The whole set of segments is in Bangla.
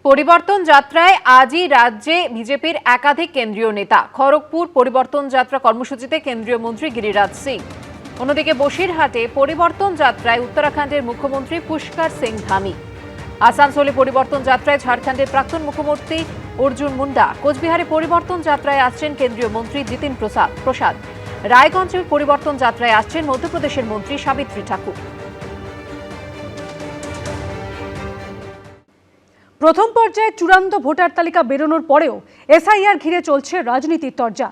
পরিবর্তন যাত্রায় আজই রাজ্যে বিজেপির একাধিক কেন্দ্রীয় নেতা। খড়গপুর পরিবর্তন যাত্রা কর্মসূচিতে কেন্দ্রীয় মন্ত্রী গিরিরাজ সিং। অন্যদিকে বসিরহাটে পরিবর্তন যাত্রায় উত্তরাখণ্ডের মুখ্যমন্ত্রী পুষ্কর সিং ধামি। আসানসোলে পরিবর্তন যাত্রায় ঝাড়খণ্ডের প্রাক্তন মুখ্যমন্ত্রী অর্জুন মুন্ডা। কোচবিহারে পরিবর্তন যাত্রায় আসছেন কেন্দ্রীয় মন্ত্রী জিতিন প্রসাদ। রায়গঞ্জে পরিবর্তন যাত্রায় আসছেন মধ্যপ্রদেশের মন্ত্রী সাবিত্রী ঠাকুর। প্রথম পর্যায়ে চূড়ান্ত ভোটার তালিকা বেরোনোর পরেও এসআইআর ঘিরে চলছে রাজনীতির তরজা।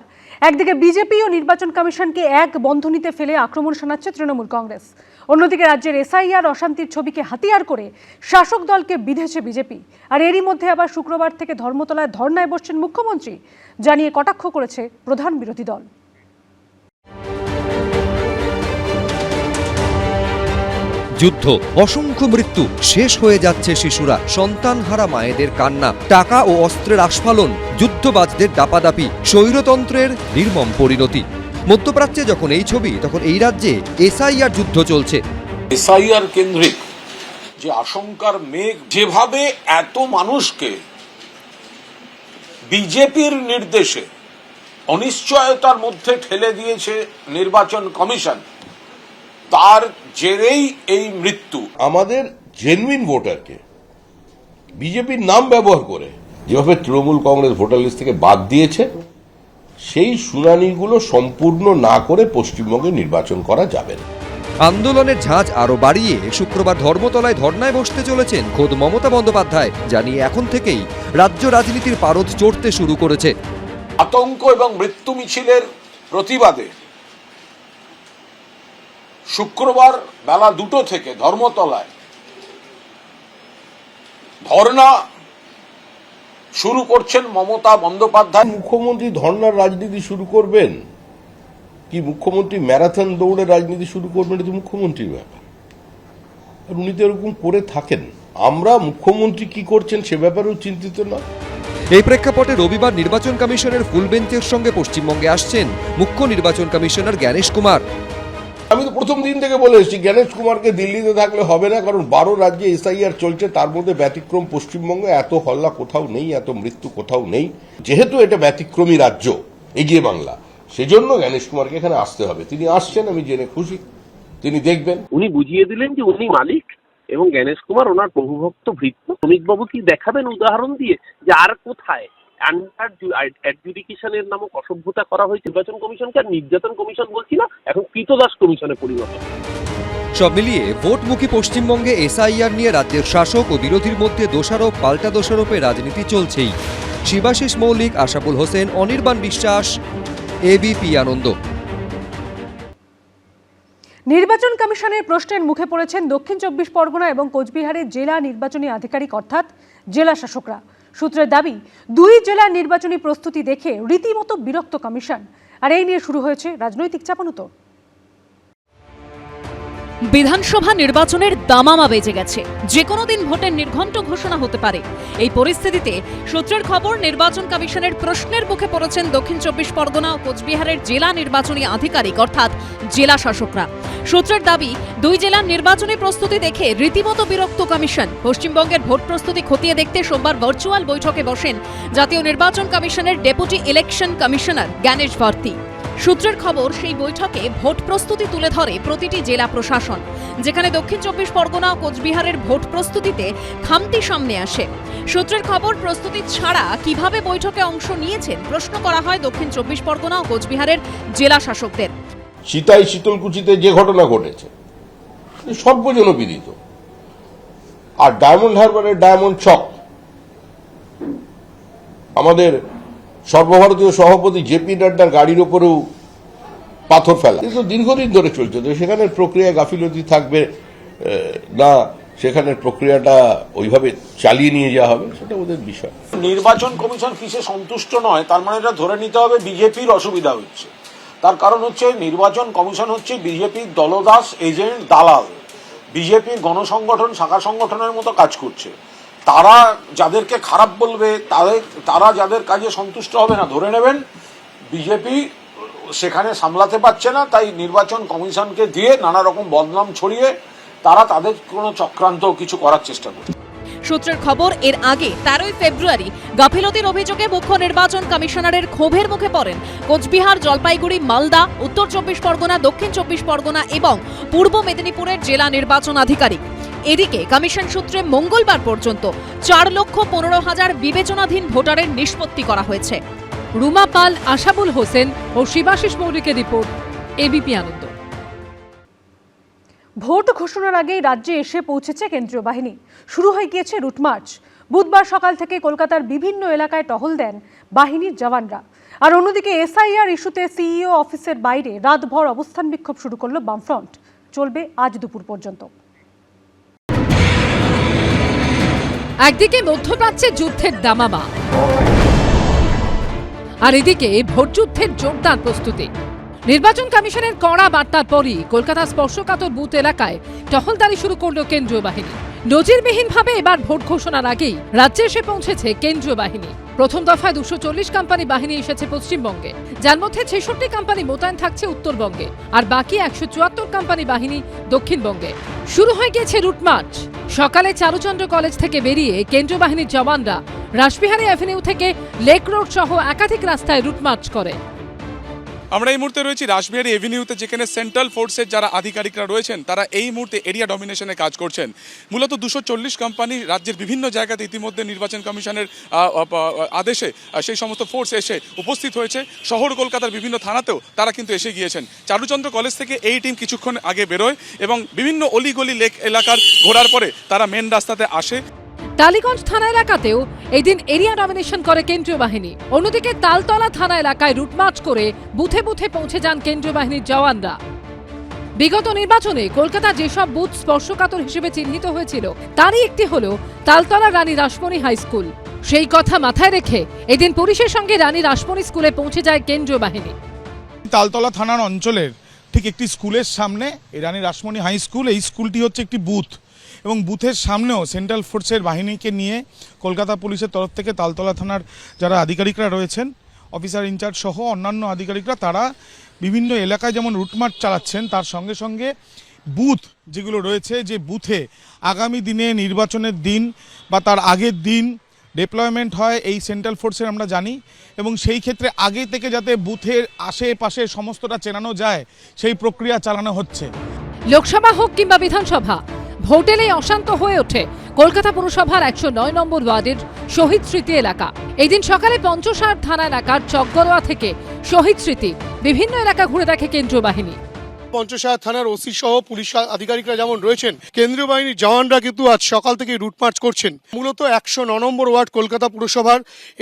একদিকে বিজেপি ও নির্বাচন কমিশনকে এক বন্ধনীতে ফেলে আক্রমণ শোনাচ্ছে তৃণমূল কংগ্রেস, অন্যদিকে রাজ্যের এসআইআর অশান্তির ছবিকে হাতিয়ার করে শাসক দলকে বিঁধেছে বিজেপি। আর এরই মধ্যে আবার শুক্রবার থেকে ধর্মতলায় ধর্নায় বসছেন মুখ্যমন্ত্রী, জানিয়ে কটাক্ষ করেছে প্রধান বিরোধী দল। যুদ্ধ, অসংখ্য মৃত্যু, শেষ হয়ে যাচ্ছে শিশুরা, সন্তানহারা মায়েদের কান্না, টাকা ও অস্ত্রের আস্ফালন, যুদ্ধবাজদের দাপাদাপি, স্বৈরতন্ত্রের নির্মম পরিণতি। মধ্যপ্রাচ্যে যখন এই ছবি, তখন এই রাজ্যে এসআইআর যুদ্ধ চলছে। এসআইআর কেন্দ্রিক যে আশঙ্কার মেঘ, যেভাবে এত মানুষকে বিজেপির নির্দেশে অনিশ্চয়তার মধ্যে ঠেলে দিয়েছে নির্বাচন কমিশন, তার জেরেই এই মৃত্যু। আমাদের জেনুইন ভোটারকে বিজেপির নাম ব্যবহার করে যেভাবে তৃণমূল কংগ্রেস ভোটার লিস্ট থেকে বাদ দিয়েছে, সেই শুনানিগুলো সম্পূর্ণ না করে পশ্চিমবঙ্গে নির্বাচন করা যাবে না। আন্দোলনের ঝাঁজ আরো বাড়িয়ে শুক্রবার ধর্মতলায় ধর্নায় বসতে চলেছেন খোদ মমতা বন্দ্যোপাধ্যায়, জানিয়ে এখন থেকেই রাজ্য রাজনীতির পারদ চড়তে শুরু করেছে। আতঙ্ক এবং মৃত্যু মিছিলের প্রতিবাদে শুক্রবার বেলা 2টো থেকে ধর্মতলায় ধর্না শুরু করছেন মমতা বন্দ্যোপাধ্যায়। মুখ্যমন্ত্রী ধর্নার রাজনীতি শুরু করবেন কি মুখ্যমন্ত্রী ম্যারাথন দৌড়ের রাজনীতি শুরু করবেন? এটা মুখ্যমন্ত্রীর ব্যাপার, আর উনি তো এরকম করে থাকেন। আমরা মুখ্যমন্ত্রী কি করছেন সে ব্যাপারেও চিন্তিত না। এই প্রেক্ষাপটে রবিবার নির্বাচন কমিশনের ফুল বেঞ্চের সঙ্গে পশ্চিমবঙ্গে আসছেন মুখ্য নির্বাচন কমিশনার জ্ঞানেশ কুমার। আমি তো প্রথম দিন থেকে বলে এসেছি, জ্ঞানেশ কুমারকে দিল্লিতে থাকলে হবে না, কারণ 12 রাজ্যে এসআইআর চলছে, তার মধ্যে ব্যতিক্রম পশ্চিমবঙ্গে। এত হল্লা কোথাও নেই, এত মৃত্যু কোথাও নেই। যেহেতু এটা ব্যতিক্রমী রাজ্য, এগিয়ে বাংলা, সেজন্য জ্ঞানেশ কুমারকে এখানে আসতে হবে। তিনি আসছেন, আমি জেনে খুশি। তিনি দেখবেন। উনি বুঝিয়ে দিলেন যে উনি মালিক এবং জ্ঞানেশ কুমার ওনার প্রভুভক্ত ভৃত্য। শ্রমিকবাবু কি দেখাবেন উদাহরণ দিয়ে যে আর কোথায় অ্যাডজুডিকেশনের নামক অসভ্যতা করা হয়েছে। নির্বাচন কমিশনকে আর নির্যাতন কমিশন বলছি না, এখন কৃতদাস কমিশনে পরিবর্তন। সব মিলিয়ে ভোটমুখী পশ্চিমবঙ্গে এসআইআর নিয়ে রাজ্যের শাসক ও বিরোধীর মধ্যে দোষারোপ পাল্টা দোষারোপের রাজনীতি চলছেই। শিবাশিস মৌলিক, আশাফুল হোসেন, অনির্বাণ বিশ্বাস, এবিপি আনন্দ। নির্বাচন কমিশনের প্রশ্নের মুখে পড়েছেন দক্ষিণ 24 পরগনা এবং কোচবিহারের জেলা নির্বাচনী আধিকারিক অর্থাৎ জেলা শাসকরা। সূত্রের দাবি, দুই জেলার নির্বাচনী প্রস্তুতি দেখে রীতিমতো বিরক্ত কমিশন। আর এই নিয়ে শুরু হয়েছে রাজনৈতিক চাপানুতো। বিধানসভা নির্বাচনের দামামা বেজে গেছে, যে কোনো দিন ভোটের নির্ঘণ্ট ঘোষণা হতে পারে। এই পরিস্থিতিতে সূত্রের খবর, নির্বাচন কমিশনের প্রশ্নের মুখে পড়েছেন দক্ষিণ 24 পরগনা ও কোচবিহারের জেলা নির্বাচনী আধিকারিক অর্থাৎ জেলা শাসকরা। সূত্রের দাবি, দুই জেলার নির্বাচনী প্রস্তুতি দেখে রীতিমতো বিরক্ত কমিশন। পশ্চিমবঙ্গের ভোট প্রস্তুতি খতিয়ে দেখতে সোমবার ভার্চুয়াল বৈঠকে বসেন জাতীয় নির্বাচন কমিশনের deputy election commissioner Gyanesh Bharati. সূত্রের খবর, সেই বৈঠকে ভোট প্রস্তুতি তুলে ধরে প্রতিটি জেলা প্রশাসন, যেখানে দক্ষিণ 24 পরগনা ও কোচবিহারের ভোট প্রস্তুতিতে খামতি সামনে আসে। সূত্রের খবর, প্রস্তুতি ছাড়া কিভাবে বৈঠকে অংশ নিয়েছেন প্রশ্ন করা হয় দক্ষিণ 24 পরগনা ও কোচবিহারের জেলা শাসকদের। সীতাই শীতলকুচিতে যে ঘটনা ঘটেছে সর্বজনবিদিত, আর ডায়মন্ড হারবারের ডায়মন্ড চক, আমাদের সর্বভারতীয় সভাপতি জেপি নাড্ডার গাড়ির ওপরেও পাথর ফেলা, কিন্তু দীর্ঘদিন ধরে চলছে। তো সেখানের প্রক্রিয়া গাফিলতি থাকবে না, সেখানের প্রক্রিয়াটা ওইভাবে চালিয়ে নিয়ে যাওয়া হবে, সেটা ওদের বিষয়। নির্বাচন কমিশন কিসে সন্তুষ্ট নয়, তার মানে এটা ধরে নিতে হবে বিজেপির অসুবিধা হচ্ছে। তার কারণ হচ্ছে নির্বাচন কমিশন হচ্ছে বিজেপির দলদাস, এজেন্ট, দালাল। বিজেপির গণসংগঠন, শাখা সংগঠনের মতো কাজ করছে। তারা যাদেরকে খারাপ বলবে, তারা যাদের কাজে সন্তুষ্ট হবে না, ধরে নেবেন বিজেপি সেখানে সামলাতে পারছে না, তাই নির্বাচন কমিশনকে দিয়ে নানা রকম বদনাম ছড়িয়ে তারা তাদের কোনো চক্রান্ত কিছু করার চেষ্টা করছে। সূত্রের খবর, এর আগে 13ই ফেব্রুয়ারি গাফিলতির অভিযোগে মুখ্য নির্বাচন কমিশনারের ক্ষোভের মুখে পড়েন কোচবিহার, জলপাইগুড়ি, মালদা, উত্তর 24 পরগনা, দক্ষিণ 24 পরগনা এবং পূর্ব মেদিনীপুরের জেলা নির্বাচন আধিকারিক। এদিকে কমিশন সূত্রে মঙ্গলবার পর্যন্ত 4,15,000 বিবেচনাধীন ভোটারের নিষ্পত্তি করা হয়েছে। রুমা পাল, আশাবুল হোসেন ও শিবাশিস মৌলিকের রিপোর্ট, এবিপি আনন্দ। ভোট ঘোষণার আগেই রাজ্যে এসে পৌঁছেছে কেন্দ্রীয় বাহিনী। শুরু হয়ে গিয়েছে রুট মার্চ। বুধবার সকাল থেকে কলকাতার বিভিন্ন এলাকায় টহল দেন বাহিনীর জওয়ানরা। আর অন্যদিকে এসআইআর ইস্যুতে সিইও অফিসের বাইরে রাতভর অবস্থান বিক্ষোভ শুরু করল বামফ্রন্ট। চলবে আজ দুপুর পর্যন্ত। একদিকে মধ্যপ্রাচ্যে যুদ্ধের দামামা, আর এদিকে ভোটযুদ্ধের জোরদার প্রস্তুতি। নির্বাচন কমিশনের কড়া বার্তার পরই কলকাতা স্পর্শকাতর বুথ এলাকায় টহলদারি শুরু করল কেন্দ্রীয় বাহিনী। নজিরবিহীনভাবে এবার ভোট ঘোষণার আগেই রাজ্যে এসে পৌঁছেছে কেন্দ্রীয় বাহিনী। প্রথম দফায় 240 কোম্পানি বাহিনী এসেছে পশ্চিমবঙ্গে, যার মধ্যে 66 কোম্পানি মোতায়েন থাকছে উত্তরবঙ্গে, আর বাকি 174 কোম্পানি বাহিনী দক্ষিণবঙ্গে। শুরু হয়ে গেছে রুট মার্চ। সকালে চারুচন্দ্র কলেজ থেকে বেরিয়ে কেন্দ্রীয় বাহিনীর জওয়ানরা রাসবিহারী অ্যাভিনিউ থেকে লেক রোড সহ একাধিক রাস্তায় রুট মার্চ করে। আমরা এই মুহূর্তে রয়েছি রাসবিহারী এভিনিউতে, যেখানে সেন্ট্রাল ফোর্সের যারা আধিকারিকরা রয়েছেন তারা এই মুহূর্তে এরিয়া ডমিনেশনে কাজ করছেন। মূলত 240 কোম্পানি রাজ্যের বিভিন্ন জায়গাতে ইতিমধ্যে নির্বাচন কমিশনের আদেশে সেই সমস্ত ফোর্স এসে উপস্থিত হয়েছে। শহর কলকাতার বিভিন্ন থানাতেও তারা কিন্তু এসে গিয়েছেন। চারুচন্দ্র কলেজ থেকে এই টিম কিছুক্ষণ আগে বেরোয় এবং বিভিন্ন অলিগলি লেক এলাকার ঘোরার পরে তারা মেন রাস্তাতে আসে। টালিগঞ্জ থানা এলাকাতেও এই দিন এরিয়া ডমিনেশন করে কেন্দ্রীয় বাহিনী। অন্যদিকে তালতলা থানা এলাকায় রুটমার্চ করে বুথে বুথে পৌঁছে যান কেন্দ্রীয় বাহিনীর জওয়ানরা। বিগত নির্বাচনে কলকাতা যেসব বুথ স্পর্শকাতর হিসেবে চিহ্নিত হয়েছিল তারই একটি হল তালতলা রানী রাসমণি হাই স্কুল। সেই কথা মাথায় রেখে এদিন পুলিশের সঙ্গে রানী রাসমণি স্কুলে পৌঁছে যায় কেন্দ্রীয় বাহিনী। তালতলা থানার অঞ্চলের ঠিক একটি স্কুলের সামনে রানী রাসমণি হাই স্কুল, এই স্কুলটি হচ্ছে একটি বুথ এবং বুথের সামনেও সেন্ট্রাল ফোর্সের বাহিনীকে নিয়ে কলকাতা পুলিশের তরফ থেকে তালতলা থানার যারা আধিকারিকরা রয়েছেন, অফিসার ইনচার্জ সহ অন্যান্য আধিকারিকরা, তারা বিভিন্ন এলাকায় যেমন রুটমার্চ চালাচ্ছেন, তার সঙ্গে সঙ্গে বুথ যেগুলো রয়েছে, যে বুথে আগামী দিনে নির্বাচনের দিন বা তার আগের দিন ডিপ্লয়মেন্ট হয় এই সেন্ট্রাল ফোর্সের আমরা জানি, এবং সেই ক্ষেত্রে আগে থেকে যাতে বুথের আশেপাশে সমস্তটা চেনানো যায় সেই প্রক্রিয়া চালানো হচ্ছে। লোকসভা হোক কিংবা বিধানসভা, ভোট এলেই অশান্ত হয়ে ওঠে কলকাতা পুরসভার 109 নম্বর ওয়ার্ডের শহীদ স্মৃতি এলাকা। এই দিন সকালে পঞ্চসার থানা এলাকার চকগড়োয়া থেকে শহীদ স্মৃতি বিভিন্ন এলাকা ঘুরে দেখে কেন্দ্রীয় বাহিনী। পঞ্চসার থানার ওসি সহ পুলিশ আধিকারিকরা যেমন রয়েছেন, কেন্দ্রীয় বাহিনীর জওয়ানরা কিন্তু আজ সকাল থেকে রুট মার্চ করছেন। মূলত 109 নম্বর ওয়ার্ড কলকাতা পুরসভার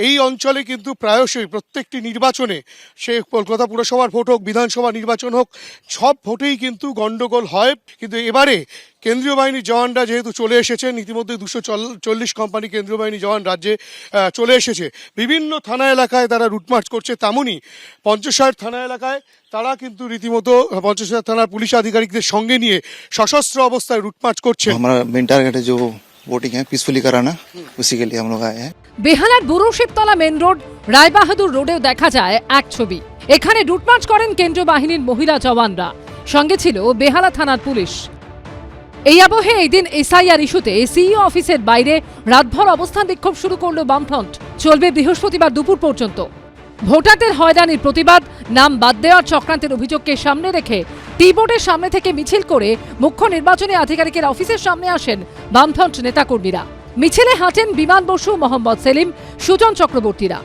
এই অঞ্চলে কিন্তু প্রায়শই প্রত্যেকটি নির্বাচনে, সে কলকাতা পুরসভার ভোট হোক, বিধানসভা নির্বাচন হোক, সব ভোটেই কিন্তু গন্ডগোল হয়। কিন্তু এবারে কেন্দ্রীয় বাহিনীর জওয়ানরা যেহেতু চলে এসেছেন, ইতিমধ্যে 240 কোম্পানি কেন্দ্রীয় বাহিনী জওয়ান রাজ্যে চলে এসেছে, বিভিন্ন থানা এলাকায় তারা রুটমার্চ করছে। তেমনই পঞ্চসার থানা এলাকায় তারা কিন্তু রীতিমতো পঞ্চসার থানার পুলিশ আধিকারিকদের সঙ্গে নিয়ে সশস্ত্র অবস্থায় রুটমার্চ করছে। हमारा मेन टारगेट है जो वोटिंग है पीसफुली कराना, उसी के लिए हम लोग आए हैं। বেহালার বুড়ো শিবতলা মেন রোড, রায়বাহাদুর রোডেও দেখা যায় এক ছবি। এখানে রুটমার্চ করেন কেন্দ্রীয় বাহিনীর মহিলা জওয়ানরা, সঙ্গে ছিল বেহালা থানার পুলিশ। এই আবহে এই দিন এসআইআর ইস্যুতে সিইও অফিসের বাইরে রাতভর অবস্থান বিক্ষোভ শুরু করল বামফ্রন্ট। চলবে বৃহস্পতিবার দুপুর পর্যন্ত। ভোটারদের হয়রানির প্রতিবাদ, নাম বাদ দেওয়ার চক্রান্তের অভিযোগকে সামনে রেখে টি বোর্ডের সামনে থেকে মিছিল করে মুখ্য নির্বাচনী আধিকারিকের অফিসের সামনে আসেন বামফ্রন্ট নেতাকর্মীরা। মিছিলে হাঁটেন বিমান বসু, মোহাম্মদ সেলিম, সুজন চক্রবর্তীরা।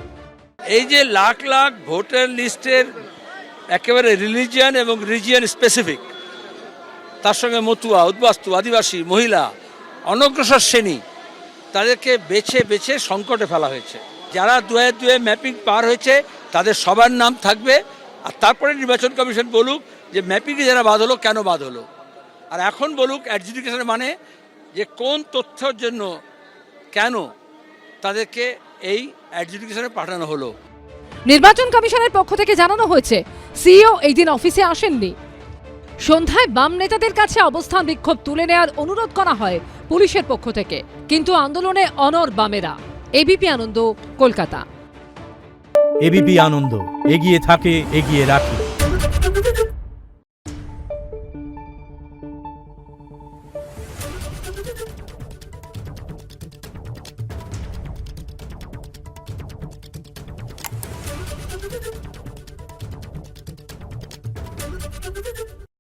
এই যে লাখ লাখ ভোটার লিস্টের একেবারে রিলিজিয়ান এবং রিজিয়ন স্পেসিফিক, তার সঙ্গে মতুয়া, উদ্বাস্তু, আদিবাসী, মহিলা, অনগ্রসর শ্রেণী, তাদেরকে বেছে বেছে সংকটে ফেলা হয়েছে। যারা 2-2 ম্যাপিং পার হয়েছে তাদের সবার নাম থাকবে, আর তারপরে নির্বাচন কমিশন বলুক যে ম্যাপিংয়ে যারা বাদ হলো কেন বাদ হলো, আর এখন বলুক অ্যাডজুডিকেশন মানে যে কোন তথ্যের জন্য কেন তাদেরকে এই অ্যাডজুডিকেশনে পাঠানো হলো। নির্বাচন কমিশনের পক্ষ থেকে জানানো হয়েছে সিইও এই দিন অফিসে আসেননি। সন্ধ্যায় বাম নেতাদের কাছে অবস্থান বিক্ষোভ তুলে নেওয়ার অনুরোধ করা হয় পুলিশের পক্ষ থেকে, কিন্তু আন্দোলনে অনড় বামেরা। এবিপি আনন্দ, কলকাতা। এবিপি আনন্দ, এগিয়ে থাকে, এগিয়ে রাখে।